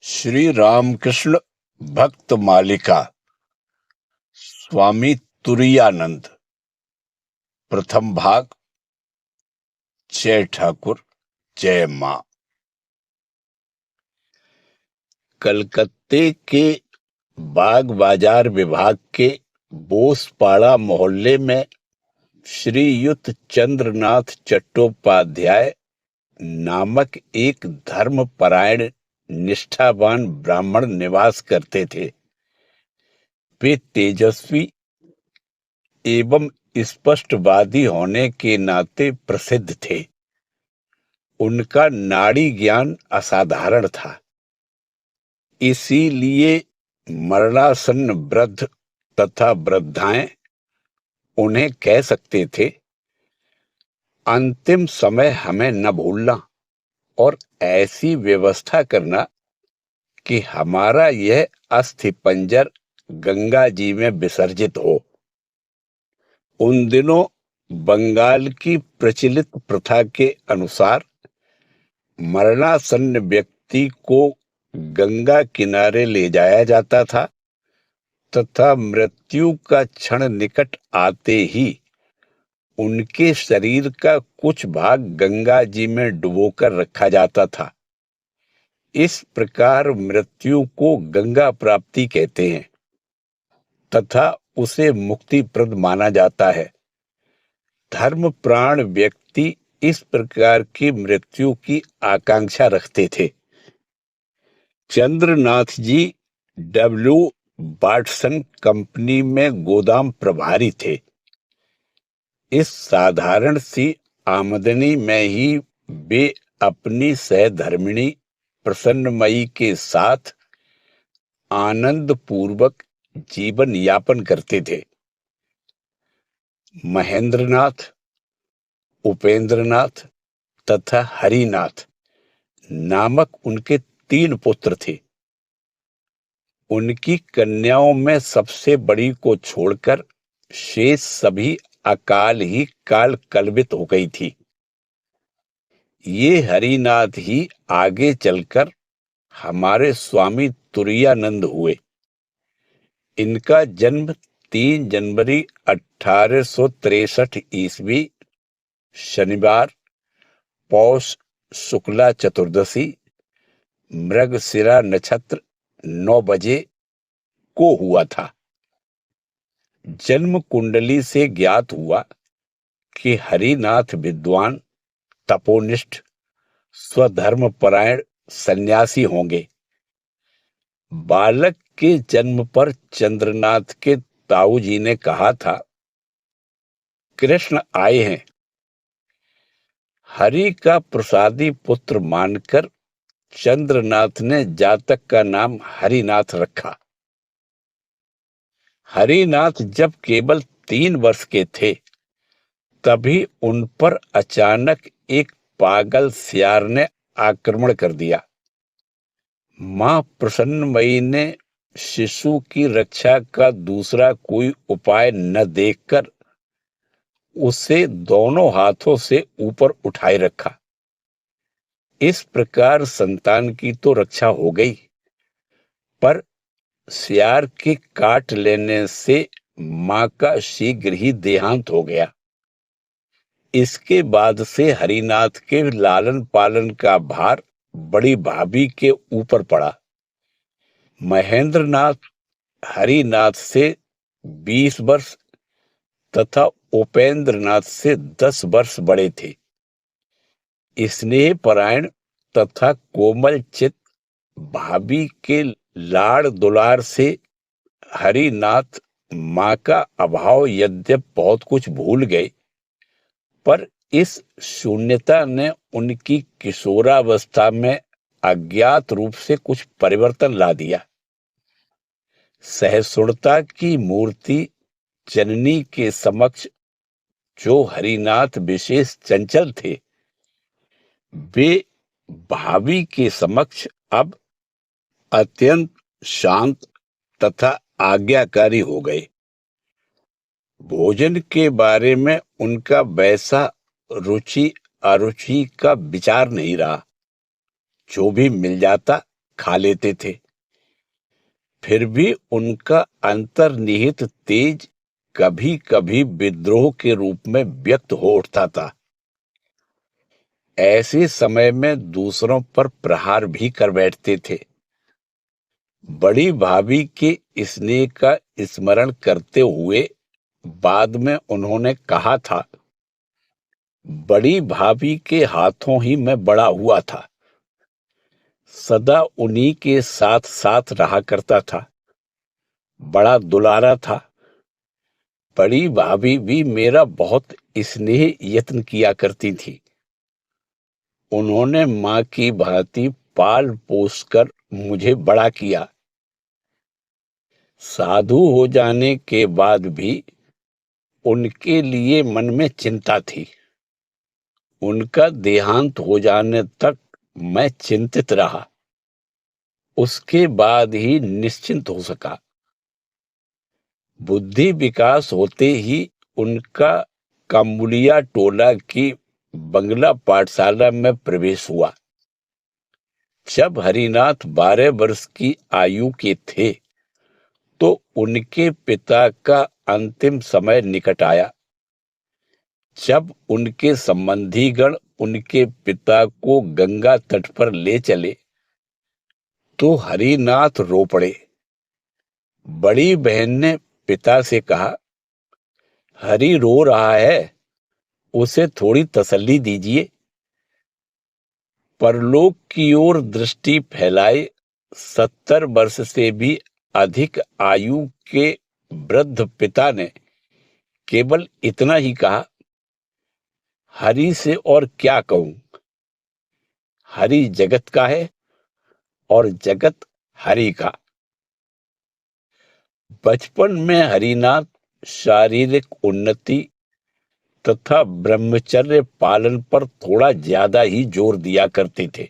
श्री रामकृष्ण भक्त मालिका स्वामी तुरायानंद। प्रथम भाग। जय ठाकुर जय मां। कलकत्ते के बाग बाजार विभाग के बोसपाड़ा मोहल्ले में श्रीयुत चंद्रनाथ चट्टोपाध्याय नामक एक धर्मपरायण निष्ठावान ब्राह्मण निवास करते थे। वे तेजस्वी एवं स्पष्टवादी होने के नाते प्रसिद्ध थे। उनका नाड़ी ज्ञान असाधारण था, इसीलिए मरणासन्न वृद्ध तथा वृद्धाएं उन्हें कह सकते थे, अंतिम समय हमें न भूलना और ऐसी व्यवस्था करना कि हमारा यह अस्थि पंजर गंगा जी में विसर्जित हो। उन दिनों बंगाल की प्रचलित प्रथा के अनुसार मरणासन्न व्यक्ति को गंगा किनारे ले जाया जाता था तथा मृत्यु का क्षण निकट आते ही उनके शरीर का कुछ भाग गंगा जी में डुबोकर रखा जाता था। इस प्रकार मृत्यु को गंगा प्राप्ति कहते हैं तथा उसे मुक्तिप्रद माना जाता है। धर्म प्राण व्यक्ति इस प्रकार की मृत्यु की आकांक्षा रखते थे। चंद्रनाथ जी डब्ल्यू वाटसन कंपनी में गोदाम प्रभारी थे। इस साधारण सी आमदनी में ही वे अपनी सहधर्मिणी प्रसन्नमयी के साथ आनंद पूर्वक जीवन यापन करते थे। महेंद्रनाथ, उपेंद्रनाथ तथा हरिनाथ नामक उनके 3 पुत्र थे। उनकी कन्याओं में सबसे बड़ी को छोड़कर शेष सभी अकाल ही काल कलवित हो गई थी। ये हरिनाथ ही आगे चलकर हमारे स्वामी तुरायानंद हुए। इनका जन्म 3 जनवरी 1863 ईस्वी शनिवार पौष शुक्ला चतुर्दशी मृगशिरा नक्षत्र 9 बजे को हुआ था। जन्म कुंडली से ज्ञात हुआ कि हरिनाथ विद्वान, तपोनिष्ठ, स्वधर्मपरायण सन्यासी होंगे। बालक के जन्म पर चंद्रनाथ के ताऊजी ने कहा था, कृष्ण आए हैं। हरि का प्रसादी पुत्र मानकर चंद्रनाथ ने जातक का नाम हरिनाथ रखा। हरिनाथ जब केवल 3 वर्ष के थे तभी उन पर अचानक एक पागल सियार ने आक्रमण कर दिया। मां प्रसन्नमयी ने शिशु की रक्षा का दूसरा कोई उपाय न देखकर उसे दोनों हाथों से ऊपर उठाए रखा। इस प्रकार संतान की तो रक्षा हो गई, पर सियार के काट लेने से मां का शीघ्र ही देहांत हो गया। इसके बाद से हरिनाथ के लालन पालन का भार बड़ी भाभी के ऊपर पड़ा। महेंद्रनाथ हरिनाथ से 20 वर्ष तथा उपेंद्रनाथ से 10 वर्ष बड़े थे। स्नेह परायण तथा कोमल चित भाभी के लाड़ दुलार से हरिनाथ मां का अभाव यद्यप बहुत कुछ भूल गए, पर इस शून्यता ने उनकी किशोरावस्था में अज्ञात रूप से कुछ परिवर्तन ला दिया। सहिष्णुता की मूर्ति जननी के समक्ष जो हरिनाथ विशेष चंचल थे, वे भाभी के समक्ष अब अत्यंत शांत तथा आज्ञाकारी हो गए। भोजन के बारे में उनका वैसा रुचि अरुचि का विचार नहीं रहा। जो भी मिल जाता खा लेते थे। फिर भी उनका अंतर्निहित तेज कभी कभी विद्रोह के रूप में व्यक्त हो उठता था। ऐसे समय में दूसरों पर प्रहार भी कर बैठते थे। बड़ी भाभी के स्नेह का स्मरण करते हुए बाद में उन्होंने कहा था, बड़ी भाभी के हाथों ही मैं बड़ा हुआ था, सदा उन्हीं के साथ साथ रहा करता था, बड़ा दुलारा था। बड़ी भाभी भी मेरा बहुत स्नेह यत्न किया करती थी। उन्होंने मां की भांति पाल पोस कर मुझे बड़ा किया। साधु हो जाने के बाद भी उनके लिए मन में चिंता थी। उनका देहांत हो जाने तक मैं चिंतित रहा। उसके बाद ही निश्चिंत हो सका। बुद्धि विकास होते ही उनका कामुलिया टोला की बंगला पाठशाला में प्रवेश हुआ। जब हरिनाथ 12 वर्ष की आयु के थे तो उनके पिता का अंतिम समय निकट आया। जब उनके संबंधीगण उनके पिता को गंगा तट पर ले चले तो हरिनाथ रो पड़े। बड़ी बहन ने पिता से कहा, हरि रो रहा है, उसे थोड़ी तसल्ली दीजिए। परलोक की ओर दृष्टि फैलाए 70 वर्ष से भी अधिक आयु के वृद्ध पिता ने केवल इतना ही कहा, हरि से और क्या कहूं, हरि जगत का है और जगत हरि का। बचपन में हरिनाथ शारीरिक उन्नति तथा ब्रह्मचर्य पालन पर थोड़ा ज्यादा ही जोर दिया करते थे।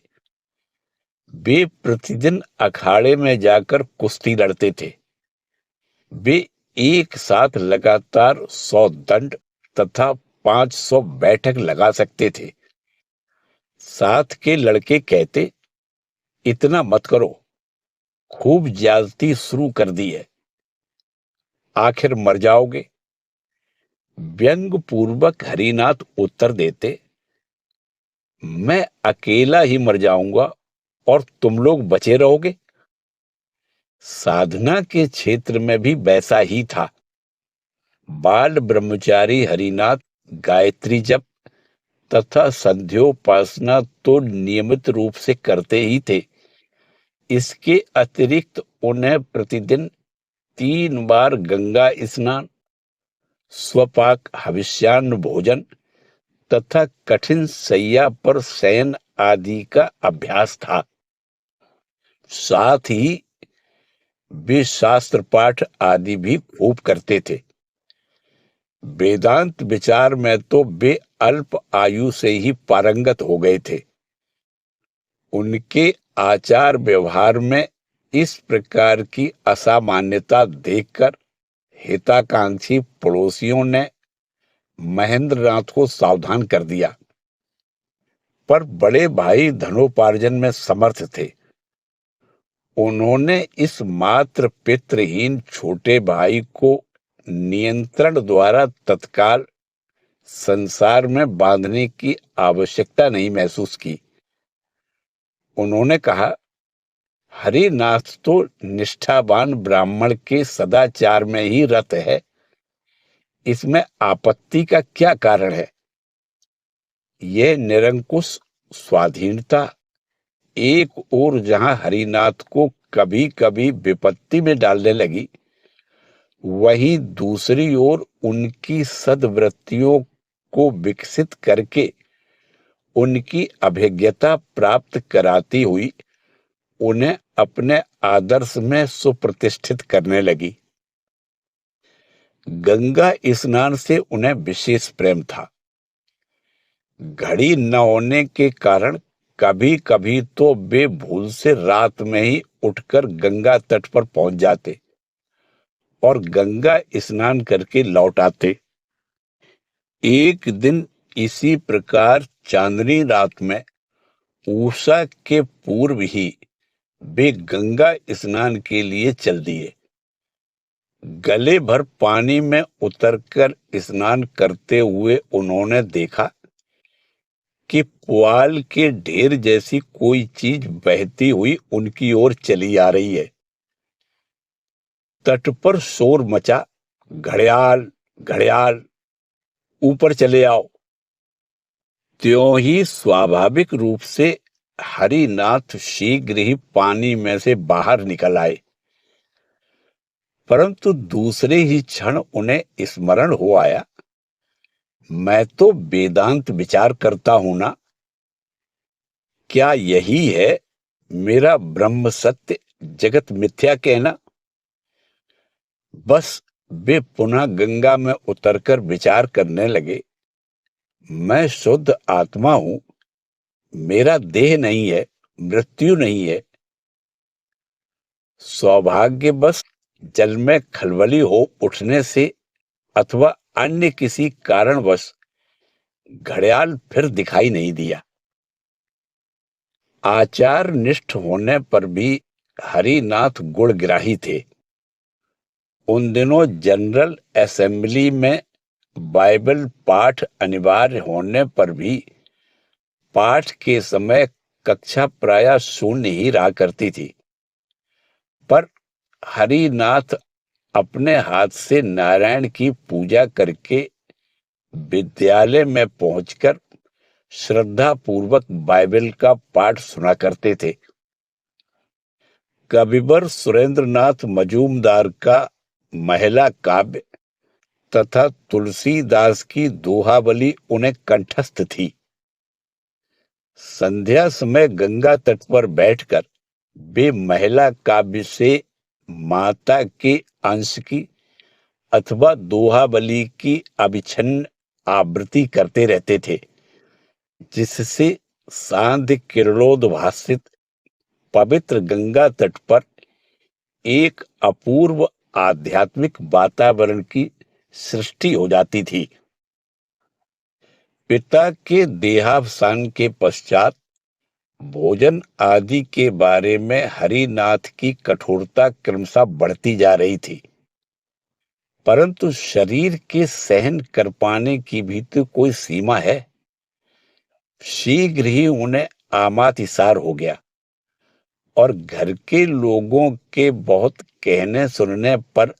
वे प्रतिदिन अखाड़े में जाकर कुश्ती लड़ते थे। वे एक साथ लगातार 100 दंड तथा 500 बैठक लगा सकते थे। साथ के लड़के कहते, इतना मत करो, खूब ज्यादती शुरू कर दी है, आखिर मर जाओगे। व्यंग पूर्वक हरिनाथ उत्तर देते, मैं अकेला ही मर जाऊंगा और तुम लोग बचे रहोगे। साधना के क्षेत्र में भी वैसा ही था। बाल ब्रह्मचारी हरिनाथ गायत्री जप तथा संध्योपासना तो नियमित रूप से करते ही थे। इसके अतिरिक्त उन्हें प्रतिदिन 3 बार गंगा स्नान, स्वपाक हविष्यान्न भोजन तथा कठिन शैया पर शयन आदि का अभ्यास था। साथ ही वे शास्त्र पाठ आदि भी खूब करते थे। वेदांत विचार में तो वे अल्प आयु से ही पारंगत हो गए थे। उनके आचार व्यवहार में इस प्रकार की असामान्यता देखकर हिताकांक्षी पड़ोसियों ने महेंद्रनाथ को सावधान कर दिया। पर बड़े भाई धनोपार्जन में समर्थ थे। उन्होंने इस मात्र पितृहीन छोटे भाई को नियंत्रण द्वारा तत्काल संसार में बांधने की आवश्यकता नहीं महसूस की। उन्होंने कहा, हरिनाथ तो निष्ठावान ब्राह्मण के सदाचार में ही रत है, इसमें आपत्ति का क्या कारण है। यह निरंकुश स्वाधीनता एक ओर जहां हरिनाथ को कभी कभी विपत्ति में डालने लगी, वहीं दूसरी ओर उनकी सद्वृत्तियों को विकसित करके उनकी अभिज्ञता प्राप्त कराती हुई उन्हें अपने आदर्श में सुप्रतिष्ठित करने लगी। गंगा स्नान से उन्हें विशेष प्रेम था। घड़ी न होने के कारण कभी कभी तो वे भूल से रात में ही उठकर गंगा तट पर पहुंच जाते और गंगा स्नान करके लौट आते। एक दिन इसी प्रकार चांदनी रात में उषा के पूर्व ही वे गंगा स्नान के लिए चल दिए। गले भर पानी में उतरकर स्नान करते हुए उन्होंने देखा कि पुआल के ढेर जैसी कोई चीज बहती हुई उनकी ओर चली आ रही है। तट पर शोर मचा, घड़ियाल घड़ियाल, ऊपर चले आओ। त्यों ही स्वाभाविक रूप से हरिनाथ शीघ्र ही पानी में से बाहर निकल आए। परंतु दूसरे ही क्षण उन्हें स्मरण हो आया, मैं तो वेदांत विचार करता हूं ना। क्या यही है मेरा ब्रह्म सत्य, जगत मिथ्या कहना? बस वे पुनः गंगा में उतरकर विचार करने लगे, मैं शुद्ध आत्मा हूं, मेरा देह नहीं है, मृत्यु नहीं है। सौभाग्यवश जल में खलबली हो उठने से अथवा अन्य किसी कारणवश घड़ियाल फिर दिखाई नहीं दिया। आचार निष्ठ होने पर भी हरिनाथ गुणग्राही थे। उन दिनों जनरल असेंबली में बाइबल पाठ अनिवार्य होने पर भी पाठ के समय कक्षा प्रायः शून्य ही रहा करती थी। पर हरिनाथ अपने हाथ से नारायण की पूजा करके विद्यालय में पहुंचकर श्रद्धा पूर्वक बाइबल का पाठ सुना करते थे। कविवर सुरेंद्रनाथ मजूमदार का महिला काव्य तथा तुलसीदास की दोहावली उन्हें कंठस्थ थी। संध्या समय गंगा तट पर बैठकर वे महिला काव्य से माता के अंश की अथवा दोहावली की अविच्छिन्न आवृत्ति करते रहते थे, जिससे सांध्य किरणोद्भासित पवित्र गंगा तट पर एक अपूर्व आध्यात्मिक वातावरण की सृष्टि हो जाती थी। पिता के देहावसान के पश्चात भोजन आदि के बारे में हरिनाथ की कठोरता क्रमशः बढ़ती जा रही थी, परंतु शरीर के सहन कर पाने की भी तो कोई सीमा है। शीघ्र ही उन्हें आमातिसार हो गया और घर के लोगों के बहुत कहने सुनने पर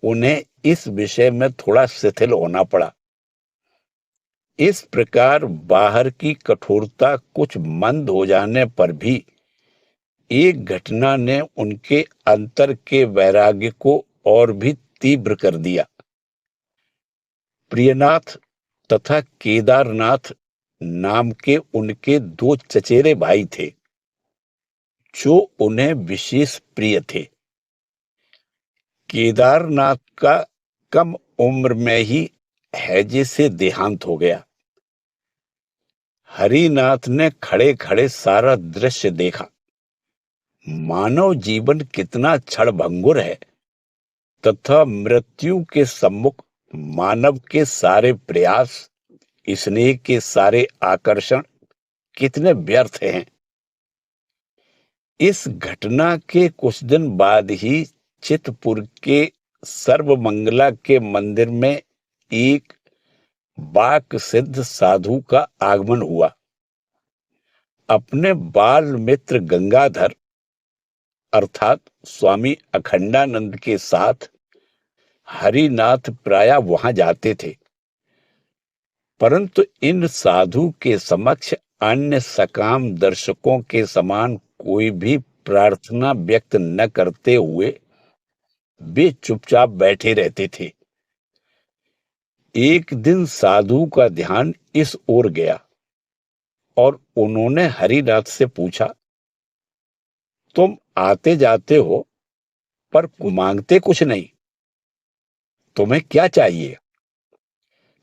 उन्हें इस विषय में थोड़ा शिथिल होना पड़ा। इस प्रकार बाहर की कठोरता कुछ मंद हो जाने पर भी एक घटना ने उनके अंतर के वैराग्य को और भी तीव्र कर दिया। प्रियनाथ तथा केदारनाथ नाम के उनके दो चचेरे भाई थे, जो उन्हें विशेष प्रिय थे। केदारनाथ का कम उम्र में ही हैजे से देहांत हो गया। हरिनाथ ने खड़े खड़े सारा दृश्य देखा। मानव जीवन कितना क्षणभंगुर है तथा मृत्यु के सम्मुख मानव के सारे प्रयास, स्नेह के सारे आकर्षण कितने व्यर्थ हैं। इस घटना के कुछ दिन बाद ही चितपुर के सर्वमंगला के मंदिर में एक वाक सिद्ध साधु का आगमन हुआ। अपने बाल मित्र गंगाधर अर्थात स्वामी अखंडानंद के साथ हरिनाथ प्रायः वहां जाते थे, परंतु इन साधु के समक्ष अन्य सकाम दर्शकों के समान कोई भी प्रार्थना व्यक्त न करते हुए वे चुपचाप बैठे रहते थे। एक दिन साधु का ध्यान इस ओर गया और उन्होंने हरिनाथ से पूछा, तुम आते जाते हो पर मांगते कुछ नहीं, तुम्हें क्या चाहिए?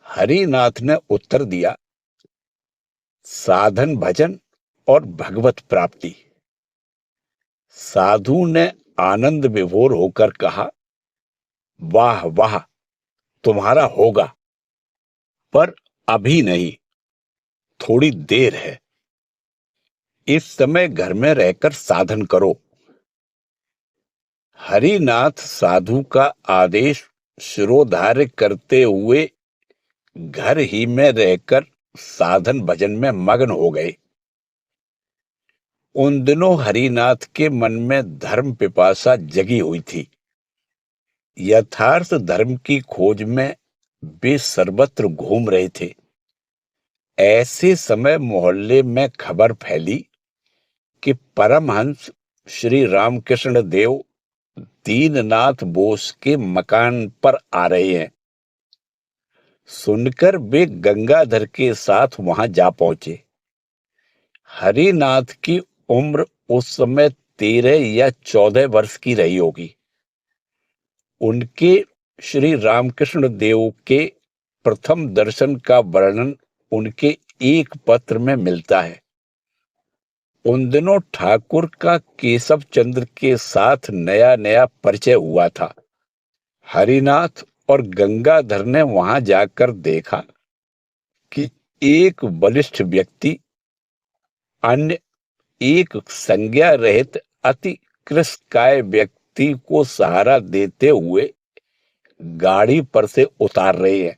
हरिनाथ ने उत्तर दिया, साधन भजन और भगवत प्राप्ति। साधु ने आनंद विभोर होकर कहा, वाह वाह, तुम्हारा होगा, पर अभी नहीं, थोड़ी देर है। इस समय घर में रहकर साधन करो। हरिनाथ साधु का आदेश शिरोधार्य करते हुए घर ही में रहकर साधन भजन में मग्न हो गए। उन दिनों हरिनाथ के मन में धर्म पिपासा जगी हुई थी। यथार्थ धर्म की खोज में वे सर्वत्र घूम रहे थे। ऐसे समय मोहल्ले में खबर फैली कि परमहंस श्री रामकृष्ण देव दीननाथ बोस के मकान पर आ रहे हैं। सुनकर वे गंगाधर के साथ वहां जा पहुंचे। हरिनाथ की उम्र उस समय 13 या 14 वर्ष की रही होगी। उनके श्री रामकृष्ण देव के प्रथम दर्शन का वर्णन उनके एक पत्र में मिलता है। उन दिनों ठाकुर का केशव चंद्र के साथ नया नया परिचय हुआ था। हरिनाथ और गंगाधर ने वहां जाकर देखा कि एक बलिष्ठ व्यक्ति अन्य एक संज्ञा रहित अति कृशकाय व्यक्ति को सहारा देते हुए गाड़ी पर से उतार रहे हैं।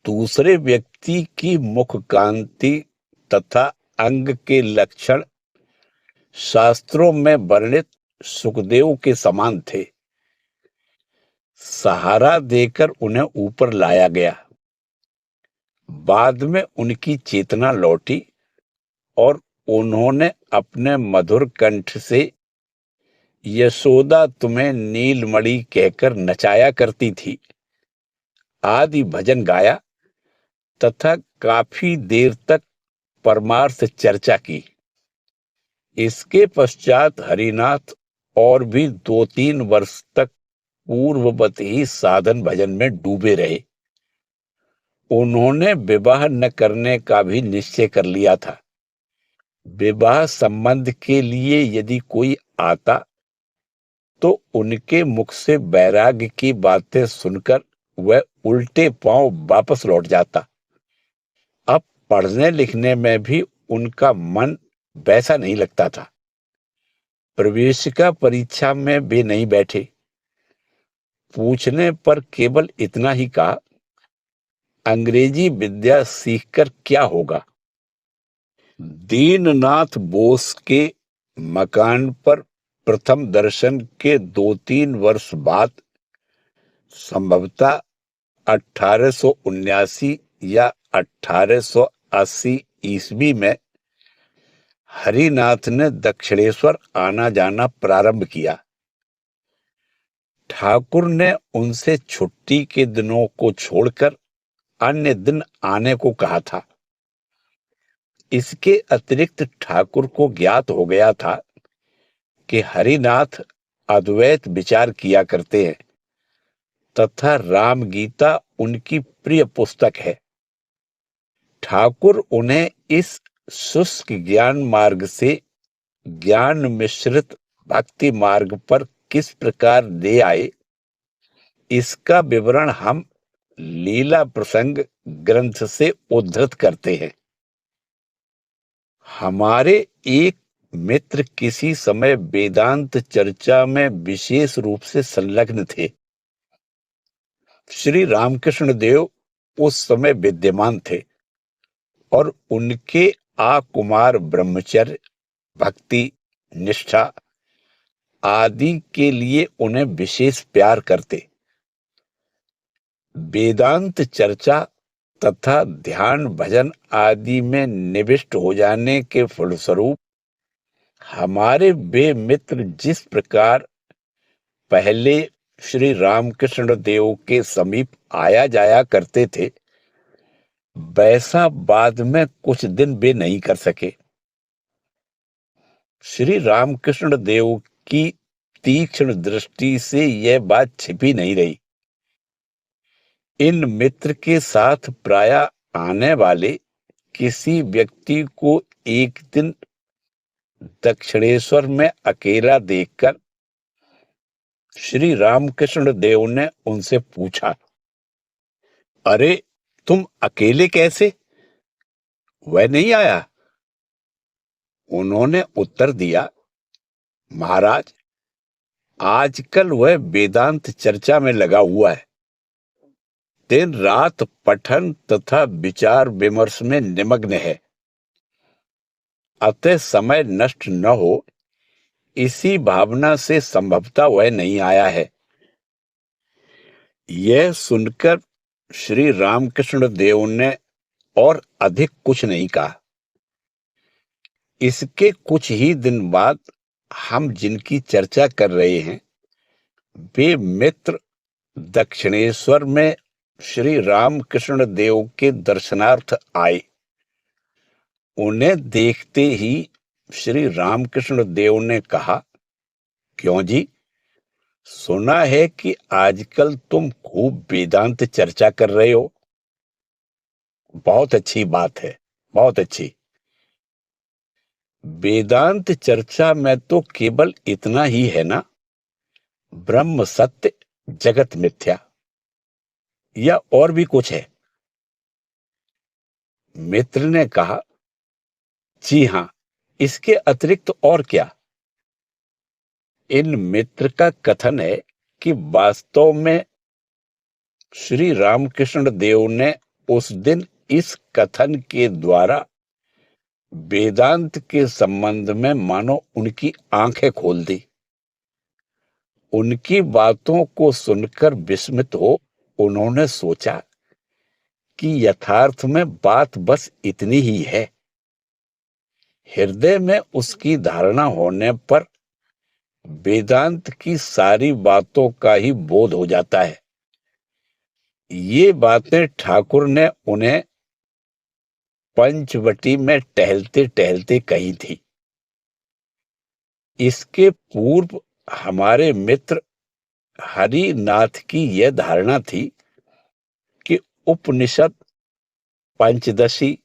दूसरे व्यक्ति की मुख कांति तथा अंग के लक्षण शास्त्रों में वर्णित सुखदेव के समान थे। सहारा देकर उन्हें ऊपर लाया गया। बाद में उनकी चेतना लौटी और उन्होंने अपने मधुर कंठ से यशोदा तुम्हें नीलमणि कहकर नचाया करती थी आदि भजन गाया तथा काफी देर तक परमार्थ चर्चा की। इसके पश्चात हरिनाथ और भी 2-3 वर्ष तक पूर्ववत ही साधन भजन में डूबे रहे। उन्होंने विवाह न करने का भी निश्चय कर लिया था। विवाह संबंध के लिए यदि कोई आता तो उनके मुख से वैराग्य की बातें सुनकर वह उल्टे पांव वापस लौट जाता। अब पढ़ने लिखने में भी उनका मन वैसा नहीं लगता था। प्रवेशिका परीक्षा में वे नहीं बैठे। पूछने पर केवल इतना ही कहा, अंग्रेजी विद्या सीखकर क्या होगा। दीननाथ बोस के मकान पर प्रथम दर्शन के 2-3 वर्ष बाद संभवतः 1879 या 1880 ईस्वी में हरिनाथ ने दक्षिणेश्वर आना जाना प्रारंभ किया। ठाकुर ने उनसे छुट्टी के दिनों को छोड़कर अन्य दिन आने को कहा था। इसके अतिरिक्त ठाकुर को ज्ञात हो गया था कि हरिनाथ अद्वैत विचार किया करते हैं तथा राम गीता उनकी प्रिय पुस्तक है। ठाकुर उन्हें इस शुष्क ज्ञान मार्ग से ज्ञान मिश्रित भक्ति मार्ग पर किस प्रकार ले आए, इसका विवरण हम लीला प्रसंग ग्रंथ से उद्धृत करते हैं। हमारे एक मित्र किसी समय वेदांत चर्चा में विशेष रूप से संलग्न थे। श्री रामकृष्ण देव उस समय विद्यमान थे और उनके आकुमार ब्रह्मचर्य, भक्ति, निष्ठा आदि के लिए उन्हें विशेष प्यार करते। वेदांत चर्चा तथा ध्यान भजन आदि में निविष्ट हो जाने के फलस्वरूप हमारे वे मित्र जिस प्रकार पहले श्री रामकृष्ण देव के समीप आया जाया करते थे, वैसा बाद में कुछ दिन वे नहीं कर सके। श्री रामकृष्ण देव की तीक्ष्ण दृष्टि से यह बात छिपी नहीं रही। इन मित्र के साथ प्रायः आने वाले किसी व्यक्ति को एक दिन दक्षिणेश्वर में अकेला देखकर श्री रामकृष्ण देव ने उनसे पूछा, अरे तुम अकेले कैसे? वह नहीं आया? उन्होंने उत्तर दिया, महाराज, आजकल वह वेदांत चर्चा में लगा हुआ है, दिन रात पठन तथा विचार विमर्श में निमग्न है। अतः समय नष्ट न हो, इसी भावना से संभवतः वह नहीं आया है। यह सुनकर श्री रामकृष्ण देव ने और अधिक कुछ नहीं कहा। इसके कुछ ही दिन बाद हम जिनकी चर्चा कर रहे हैं, वे मित्र दक्षिणेश्वर में श्री रामकृष्ण देव के दर्शनार्थ आए। उन्हें देखते ही श्री रामकृष्ण देव ने कहा, क्यों जी, सुना है कि आजकल तुम खूब वेदांत चर्चा कर रहे हो। बहुत अच्छी बात है, बहुत अच्छी। वेदांत चर्चा में तो केवल इतना ही है ना, ब्रह्म सत्य जगत मिथ्या, या और भी कुछ है? मित्र ने कहा, जी हां, इसके अतिरिक्त और क्या? इन मित्र का कथन है कि वास्तव में श्री रामकृष्ण देव ने उस दिन इस कथन के द्वारा वेदांत के संबंध में मानो उनकी आंखें खोल दी। उनकी बातों को सुनकर विस्मित हो उन्होंने सोचा कि यथार्थ में बात बस इतनी ही है। हृदय में उसकी धारणा होने पर वेदांत की सारी बातों का ही बोध हो जाता है। ये बातें ठाकुर ने उन्हें पंचवटी में टहलते टहलते कही थी। इसके पूर्व हमारे मित्र हरिनाथ की यह धारणा थी कि उपनिषद, पंचदशी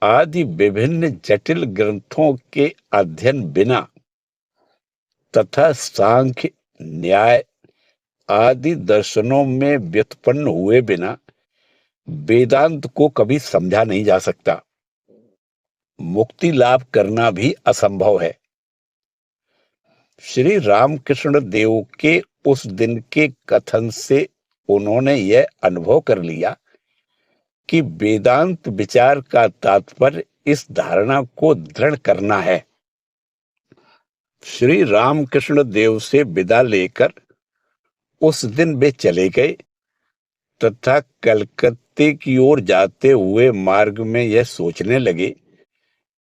आदि विभिन्न जटिल ग्रंथों के अध्ययन बिना तथा सांख्य, न्याय आदि दर्शनों में व्युत्पन्न हुए बिना वेदांत को कभी समझा नहीं जा सकता। मुक्ति लाभ करना भी असंभव है। श्री रामकृष्ण देव के उस दिन के कथन से उन्होंने यह अनुभव कर लिया कि वेदांत विचार का तात्पर्य इस धारणा को दृढ़ करना है। श्री रामकृष्ण देव से विदा लेकर उस दिन वे चले गए तथा कलकत्ते की ओर जाते हुए मार्ग में यह सोचने लगे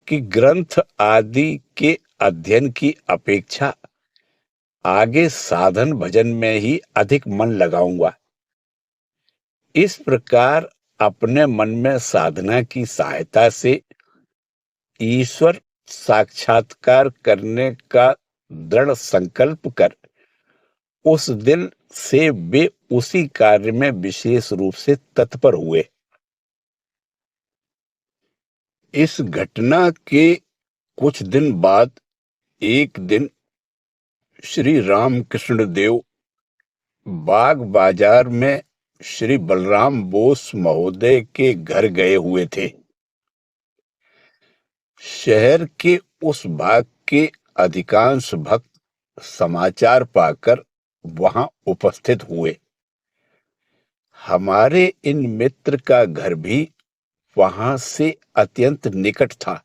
कि ग्रंथ आदि के अध्ययन की अपेक्षा आगे साधन भजन में ही अधिक मन लगाऊंगा। इस प्रकार अपने मन में साधना की सहायता से ईश्वर साक्षात्कार करने का दृढ़ संकल्प कर उस दिन से वे उसी कार्य में विशेष रूप से तत्पर हुए। इस घटना के कुछ दिन बाद एक दिन श्री रामकृष्ण देव बाग बाजार में श्री बलराम बोस महोदय के घर गए हुए थे। शहर के उस भाग के अधिकांश भक्त समाचार पाकर वहां उपस्थित हुए। हमारे इन मित्र का घर भी वहां से अत्यंत निकट था।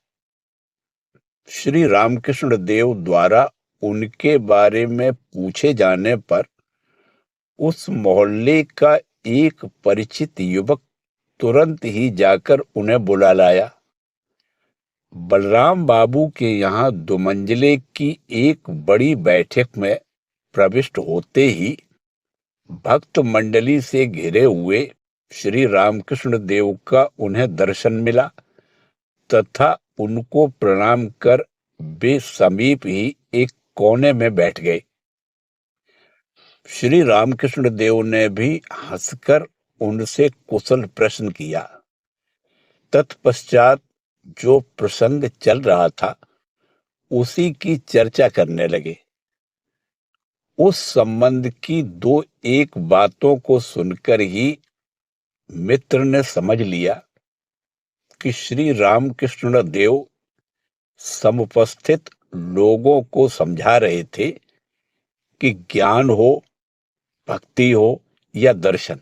श्री रामकृष्ण देव द्वारा उनके बारे में पूछे जाने पर उस मोहल्ले का एक परिचित युवक तुरंत ही जाकर उन्हें बुला लाया। बलराम बाबू के यहाँ दुमंजिले की एक बड़ी बैठक में प्रविष्ट होते ही भक्त मंडली से घिरे हुए श्री रामकृष्ण देव का उन्हें दर्शन मिला तथा उनको प्रणाम कर वे समीप ही एक कोने में बैठ गए। श्री रामकृष्ण देव ने भी हंसकर उनसे कुशल प्रश्न किया। तत्पश्चात जो प्रसंग चल रहा था उसी की चर्चा करने लगे। उस संबंध की दो एक बातों को सुनकर ही मित्र ने समझ लिया कि श्री रामकृष्ण देव समुपस्थित लोगों को समझा रहे थे कि ज्ञान हो, भक्ति हो या दर्शन,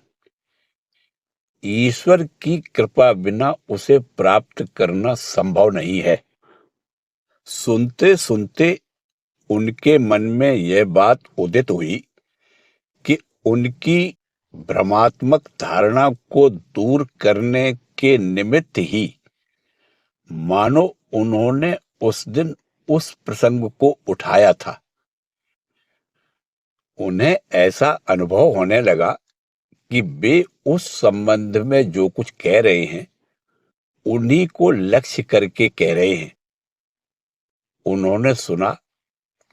ईश्वर की कृपा बिना उसे प्राप्त करना संभव नहीं है। सुनते सुनते उनके मन में यह बात उदित हुई कि उनकी भ्रमात्मक धारणा को दूर करने के निमित्त ही मानो उन्होंने उस दिन उस प्रसंग को उठाया था। उन्हें ऐसा अनुभव होने लगा कि वे उस संबंध में जो कुछ कह रहे हैं उन्हीं को लक्ष्य करके कह रहे हैं। उन्होंने सुना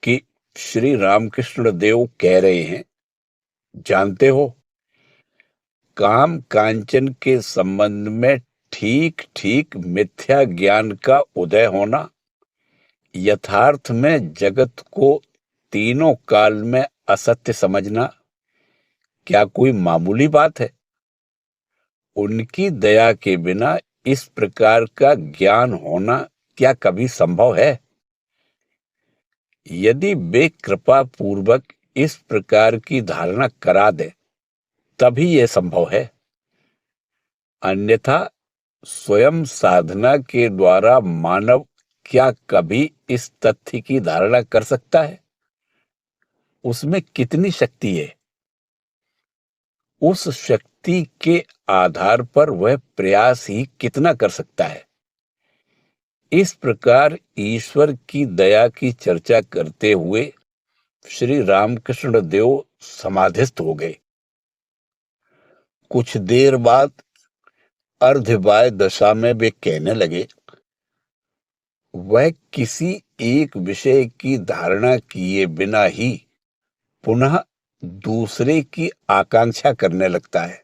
कि श्री रामकृष्ण देव कह रहे हैं, जानते हो, काम कांचन के संबंध में ठीक ठीक मिथ्या ज्ञान का उदय होना यथार्थ में जगत को तीनों काल में असत्य समझना क्या कोई मामूली बात है? उनकी दया के बिना इस प्रकार का ज्ञान होना क्या कभी संभव है? यदि वे कृपा पूर्वक इस प्रकार की धारणा करा दे तभी यह संभव है, अन्यथा स्वयं साधना के द्वारा मानव क्या कभी इस तथ्य की धारणा कर सकता है? उसमें कितनी शक्ति है, उस शक्ति के आधार पर वह प्रयास ही कितना कर सकता है। इस प्रकार ईश्वर की दया की चर्चा करते हुए श्री रामकृष्ण देव समाधिस्थ हो गए। कुछ देर बाद अर्धबाह्य दशा में वे कहने लगे, वह किसी एक विषय की धारणा किए बिना ही पुनः दूसरे की आकांक्षा करने लगता है।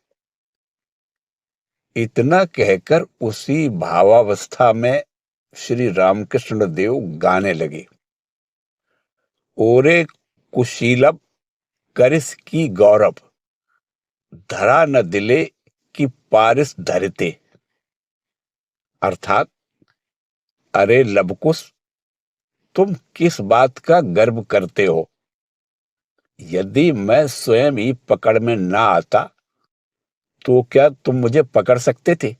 इतना कहकर उसी भावावस्था में श्री रामकृष्ण देव गाने लगे, ओरे कुशीलब करिस की गौरव, धरा न दिले कि पारिस धरते। अर्थात, अरे लबकुश, तुम किस बात का गर्व करते हो? यदि मैं स्वयं ही पकड़ में ना आता तो क्या तुम मुझे पकड़ सकते थे?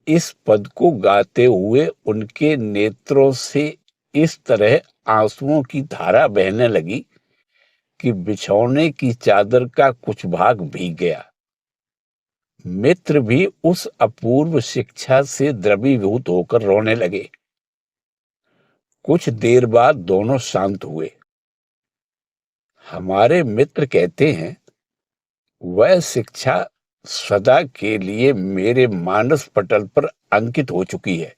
इस पद को गाते हुए उनके नेत्रों से इस तरह आंसुओं की धारा बहने लगी कि बिछौने की चादर का कुछ भाग भीग गया। मित्र भी उस अपूर्व शिक्षा से द्रवीभूत होकर रोने लगे। कुछ देर बाद दोनों शांत हुए। हमारे मित्र कहते हैं, वह शिक्षा सदा के लिए मेरे मानस पटल पर अंकित हो चुकी है।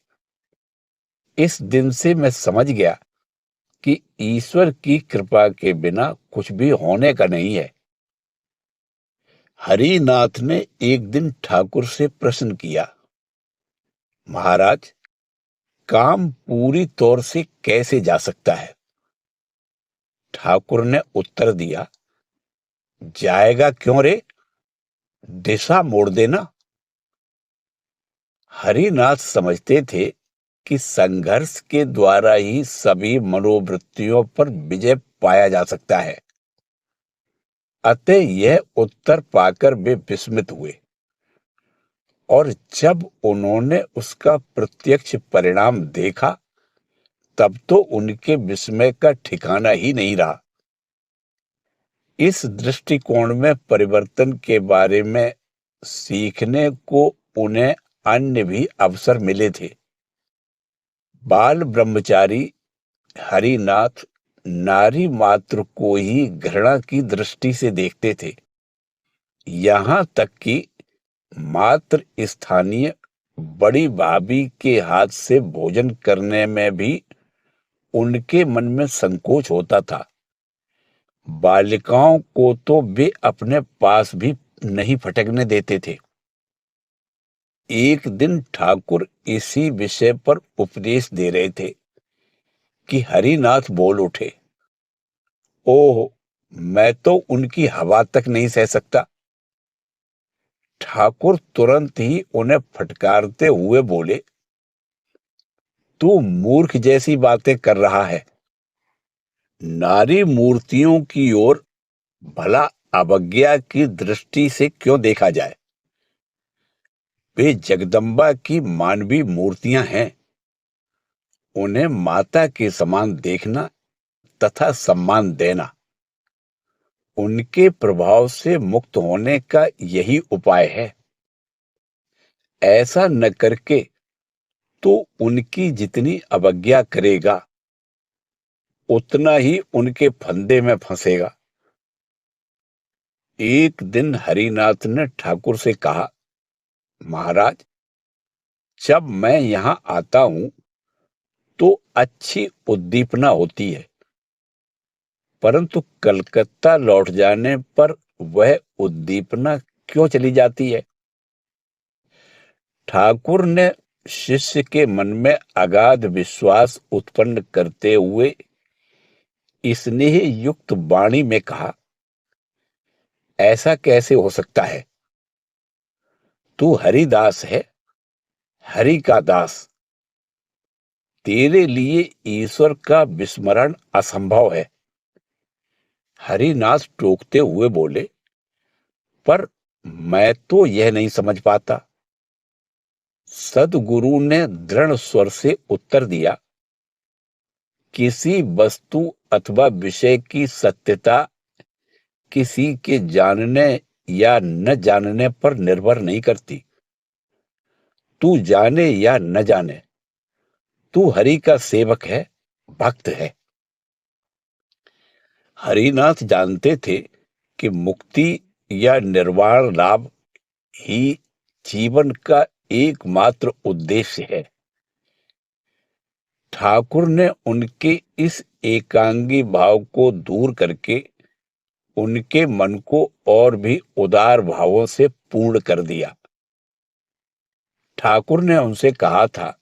इस दिन से मैं समझ गया कि ईश्वर की कृपा के बिना कुछ भी होने का नहीं है। हरिनाथ ने एक दिन ठाकुर से प्रश्न किया, महाराज, काम पूरी तौर से कैसे जा सकता है? ठाकुर ने उत्तर दिया, जाएगा क्यों रे, दिशा मोड़ देना। हरिनाथ समझते थे कि संघर्ष के द्वारा ही सभी मनोवृत्तियों पर विजय पाया जा सकता है। अतः यह उत्तर पाकर वे विस्मित हुए और जब उन्होंने उसका प्रत्यक्ष परिणाम देखा तब तो उनके विस्मय का ठिकाना ही नहीं रहा। इस दृष्टिकोण में परिवर्तन के बारे में सीखने को उन्हें अन्य भी अवसर मिले थे। बाल ब्रह्मचारी हरिनाथ नारी मात्र को ही घृणा की दृष्टि से देखते थे। यहां तक कि मात्र स्थानीय बड़ी भाभी के हाथ से भोजन करने में भी उनके मन में संकोच होता था। बालिकाओं को तो वे अपने पास भी नहीं फटकने देते थे। एक दिन ठाकुर इसी विषय पर उपदेश दे रहे थे कि हरिनाथ बोल उठे, ओह, मैं तो उनकी हवा तक नहीं सह सकता। ठाकुर तुरंत ही उन्हें फटकारते हुए बोले, तू मूर्ख जैसी बातें कर रहा है। नारी मूर्तियों की ओर भला अवज्ञा की दृष्टि से क्यों देखा जाए? वे जगदम्बा की मानवीय मूर्तियां हैं। उन्हें माता के समान देखना तथा सम्मान देना, उनके प्रभाव से मुक्त होने का यही उपाय है। ऐसा न करके तो उनकी जितनी अवज्ञा करेगा, उतना ही उनके फंदे में फंसेगा। एक दिन हरिनाथ ने ठाकुर से कहा, महाराज, जब मैं यहां आता हूं तो अच्छी उद्दीपना होती है, परंतु कलकत्ता लौट जाने पर वह उद्दीपना क्यों चली जाती है? ठाकुर ने शिष्य के मन में अगाध विश्वास उत्पन्न करते हुए स्नेह युक्त वाणी में कहा, ऐसा कैसे हो सकता है? तू हरिदास है, हरि का दास। तेरे लिए ईश्वर का विस्मरण असंभव है। हरिनाथ टोकते हुए बोले, पर मैं तो यह नहीं समझ पाता। सदगुरु ने दृढ़ स्वर से उत्तर दिया, किसी वस्तु अथवा विषय की सत्यता किसी के जानने या न जानने पर निर्भर नहीं करती। तू जाने या न जाने, तू हरि का सेवक है, भक्त है। हरिनाथ जानते थे कि मुक्ति या निर्वाण लाभ ही जीवन का एकमात्र उद्देश्य है। ठाकुर ने उनके इस एकांगी भाव को दूर करके उनके मन को और भी उदार भावों से पूर्ण कर दिया। ठाकुर ने उनसे कहा था,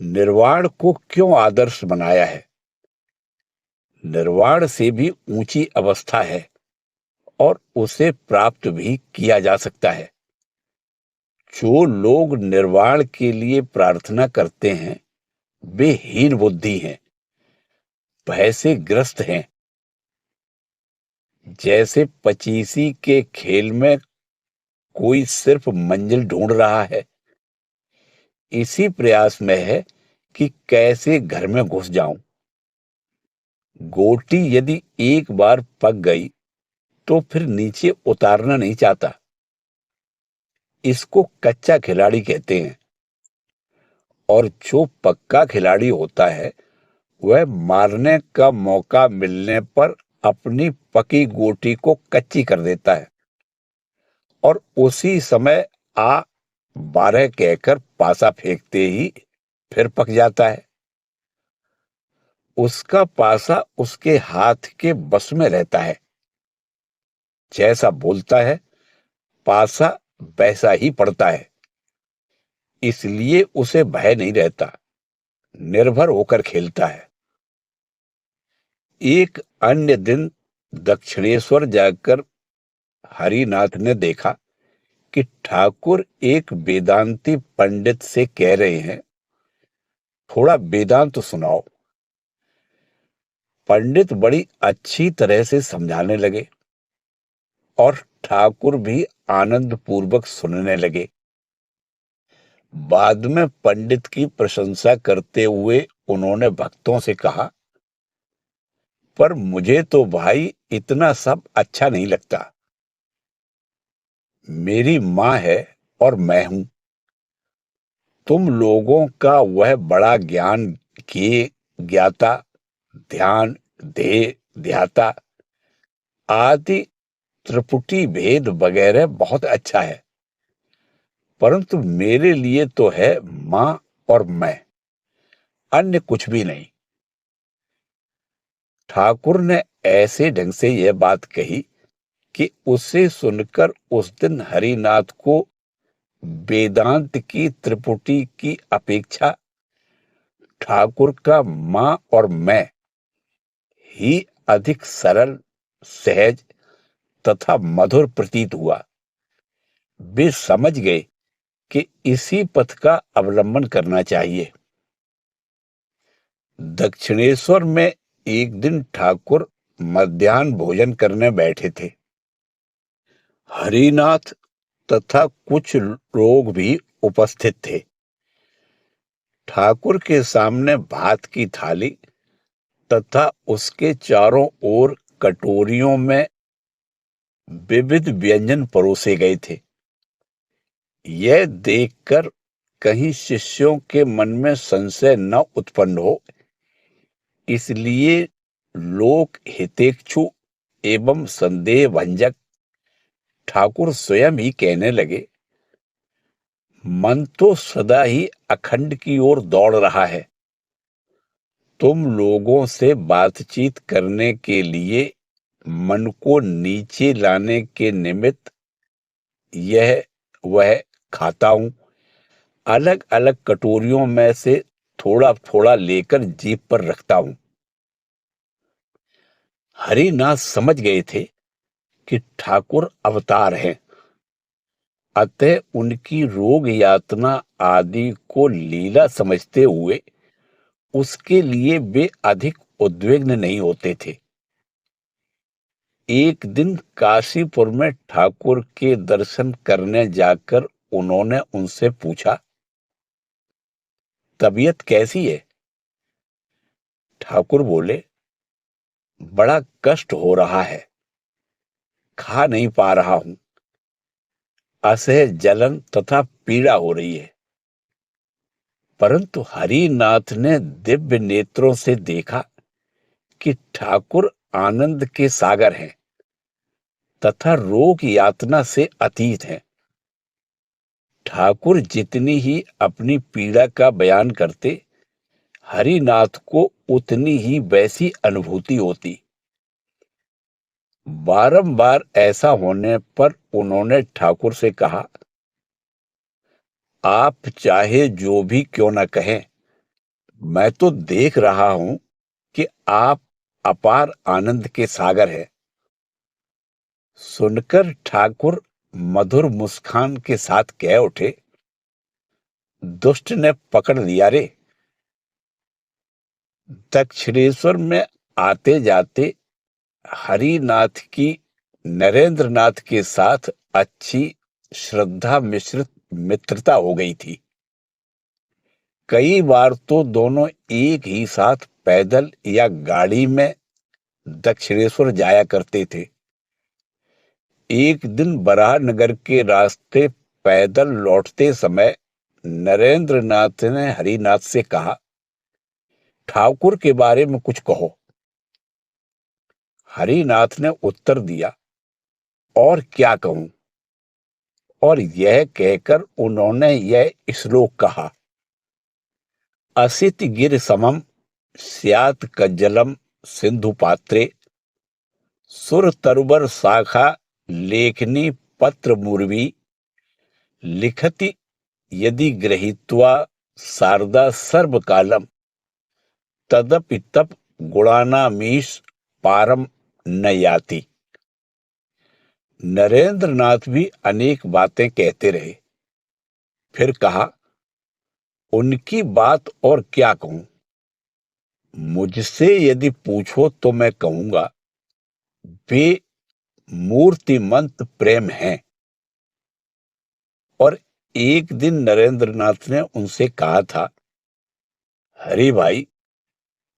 निर्वाण को क्यों आदर्श बनाया है? निर्वाण से भी ऊंची अवस्था है और उसे प्राप्त भी किया जा सकता है। जो लोग निर्वाण के लिए प्रार्थना करते हैं, वे हीन बुद्धि हैं, भय से ग्रस्त हैं। जैसे पचीसी के खेल में कोई सिर्फ मंजिल ढूंढ रहा है, इसी प्रयास में है कि कैसे घर में घुस जाऊं। गोटी यदि एक बार पक गई तो फिर नीचे उतारना नहीं चाहता। इसको कच्चा खिलाड़ी कहते हैं। और जो पक्का खिलाड़ी होता है, वह मारने का मौका मिलने पर अपनी पकी गोटी को कच्ची कर देता है और उसी समय आ 12 कहकर पासा फेंकते ही फिर पक जाता है। उसका पासा उसके हाथ के बस में रहता है। जैसा बोलता है, पासा वैसा ही पड़ता है। इसलिए उसे भय नहीं रहता, निर्भर होकर खेलता है। एक अन्य दिन दक्षिणेश्वर जाकर हरिनाथ ने देखा कि ठाकुर एक वेदांती पंडित से कह रहे हैं, थोड़ा वेदांत सुनाओ। पंडित बड़ी अच्छी तरह से समझाने लगे और ठाकुर भी आनंद पूर्वक सुनने लगे। बाद में पंडित की प्रशंसा करते हुए उन्होंने भक्तों से कहा, पर मुझे तो भाई इतना सब अच्छा नहीं लगता। मेरी माँ है और मैं हूं। तुम लोगों का वह बड़ा ज्ञान किए ज्ञाता, ध्यान ध्येय ध्याता आदि त्रिपुटी भेद वगैरह बहुत अच्छा है, परंतु मेरे लिए तो है मां और मैं, अन्य कुछ भी नहीं। ठाकुर ने ऐसे ढंग से यह बात कही कि उसे सुनकर उस दिन हरिनाथ को वेदांत की त्रिपुटी की अपेक्षा ठाकुर का मां और मैं ही अधिक सरल, सहज तथा मधुर प्रतीत हुआ। वे समझ गए कि इसी पथ का अवलंबन करना चाहिए। दक्षिणेश्वर में एक दिन ठाकुर मध्याह्न भोजन करने बैठे थे। हरिनाथ तथा कुछ लोग भी उपस्थित थे। ठाकुर के सामने भात की थाली तथा उसके चारों ओर कटोरियों में विविध व्यंजन परोसे गए थे। यह देखकर कहीं शिष्यों के मन में संशय न उत्पन्न हो, इसलिए लोक हितेच्छु एवं संदेह भंजक ठाकुर स्वयं ही कहने लगे, मन तो सदा ही अखंड की ओर दौड़ रहा है। तुम लोगों से बातचीत करने के लिए मन को नीचे लाने के निमित्त यह वह खाता हूं। अलग अलग कटोरियों में से थोड़ा थोड़ा लेकर जीभ पर रखता हूं। हरिनाथ समझ गए थे कि ठाकुर अवतार हैं, अतः उनकी रोग यातना आदि को लीला समझते हुए उसके लिए वे अधिक उद्विग्न नहीं होते थे। एक दिन काशीपुर में ठाकुर के दर्शन करने जाकर उन्होंने उनसे पूछा, तबीयत कैसी है? ठाकुर बोले, बड़ा कष्ट हो रहा है, खा नहीं पा रहा हूं, असह्य जलन तथा पीड़ा हो रही है। परंतु हरिनाथ ने दिव्य नेत्रों से देखा कि ठाकुर आनंद के सागर हैं तथा रोग यातना से अतीत हैं। ठाकुर जितनी ही अपनी पीड़ा का बयान करते, हरिनाथ को उतनी ही वैसी अनुभूति होती। बारंबार ऐसा होने पर उन्होंने ठाकुर से कहा, आप चाहे जो भी क्यों न कहें, मैं तो देख रहा हूं कि आप अपार आनंद के सागर हैं। सुनकर ठाकुर मधुर मुस्कान के साथ कह उठे, दुष्ट ने पकड़ लिया रे। दक्षिणेश्वर में आते जाते हरिनाथ की नरेंद्रनाथ के साथ अच्छी श्रद्धा मिश्रित मित्रता हो गई थी। कई बार तो दोनों एक ही साथ पैदल या गाड़ी में दक्षिणेश्वर जाया करते थे। एक दिन बराहनगर के रास्ते पैदल लौटते समय नरेंद्रनाथ ने हरिनाथ से कहा, ठाकुर के बारे में कुछ कहो। हरिनाथ ने उत्तर दिया, और क्या कहूं? और यह कहकर उन्होंने यह श्लोक कहा, असित गिर समम स्यात् कज्जलम सिंधु पात्रे सुर तरुबर शाखा लेखनी पत्र मुर्वी लिखति यदि गृहीत्वा शारदा सर्वकालम तदपि तप गुणानामीश पारम न याति। नरेंद्रनाथ भी अनेक बातें कहते रहे, फिर कहा, उनकी बात और क्या कहूं? मुझसे यदि पूछो तो मैं कहूंगा, वे मूर्तिमंत प्रेम हैं। और एक दिन नरेंद्रनाथ ने उनसे कहा था, हरि भाई,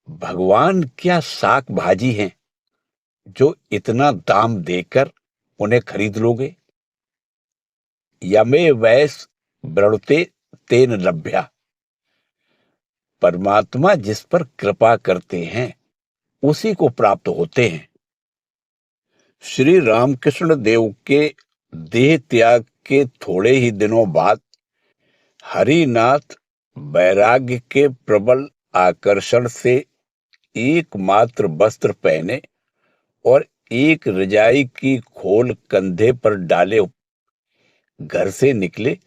भगवान क्या साग भाजी हैं जो इतना दाम देकर उन्हें खरीद लोगे? यमे वैस ब्रणुते तेन लभ्या। परमात्मा जिस पर कृपा करते हैं उसी को प्राप्त होते हैं। श्री रामकृष्ण देव के देह त्याग के थोड़े ही दिनों बाद हरिनाथ वैराग्य के प्रबल आकर्षण से एकमात्र वस्त्र पहने और एक रजाई की खोल कंधे पर डाले घर से निकले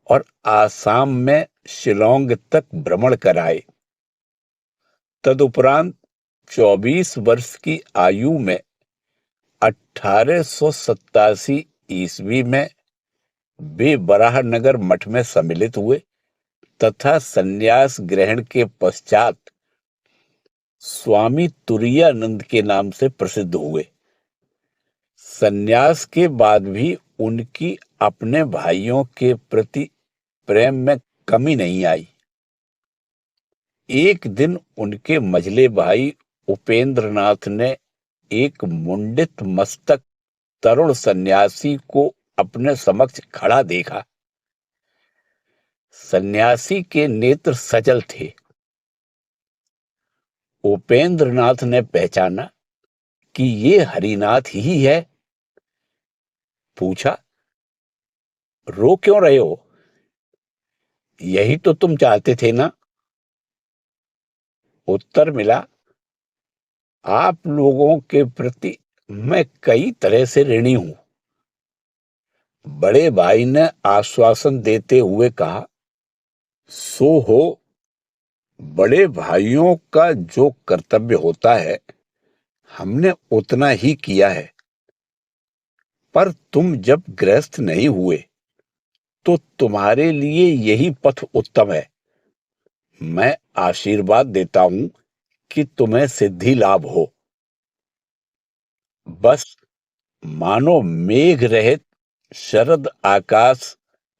और आसाम में शिलोंग तक भ्रमण कराए। तदुपरांत 24 वर्ष की आयु में 1887 ईस्वी में वे बराहनगर मठ में सम्मिलित हुए तथा संन्यास ग्रहण के पश्चात स्वामी तुरायानंद के नाम से प्रसिद्ध हुए। सन्यास के बाद भी उनकी अपने भाइयों के प्रति प्रेम में कमी नहीं आई। एक दिन उनके मझले भाई उपेंद्रनाथ ने एक मुंडित मस्तक तरुण सन्यासी को अपने समक्ष खड़ा देखा। सन्यासी के नेत्र सजल थे। उपेंद्रनाथ ने पहचाना कि ये हरिनाथ ही है। पूछा, रो क्यों रहे हो? यही तो तुम चाहते थे ना? उत्तर मिला, आप लोगों के प्रति मैं कई तरह से ऋणी हूं। बड़े भाई ने आश्वासन देते हुए कहा, सो हो। बड़े भाइयों का जो कर्तव्य होता है हमने उतना ही किया है। पर तुम जब गृहस्थ नहीं हुए तो तुम्हारे लिए यही पथ उत्तम है। मैं आशीर्वाद देता हूं कि तुम्हें सिद्धि लाभ हो। बस मानो मेघ रहित शरद आकाश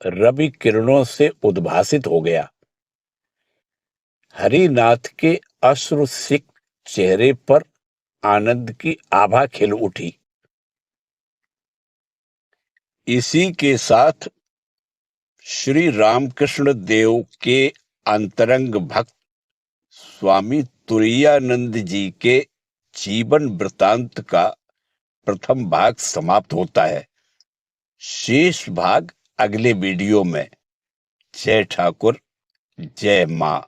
रवि किरणों से उद्भासित हो गया। हरिनाथ के अश्रुसिक्त चेहरे पर आनंद की आभा खिल उठी। इसी के साथ श्री रामकृष्ण देव के अंतरंग भक्त स्वामी तुरायानंद जी के जीवन वृतांत का प्रथम भाग समाप्त होता है। शेष भाग अगले वीडियो में। जय ठाकुर, जय मां।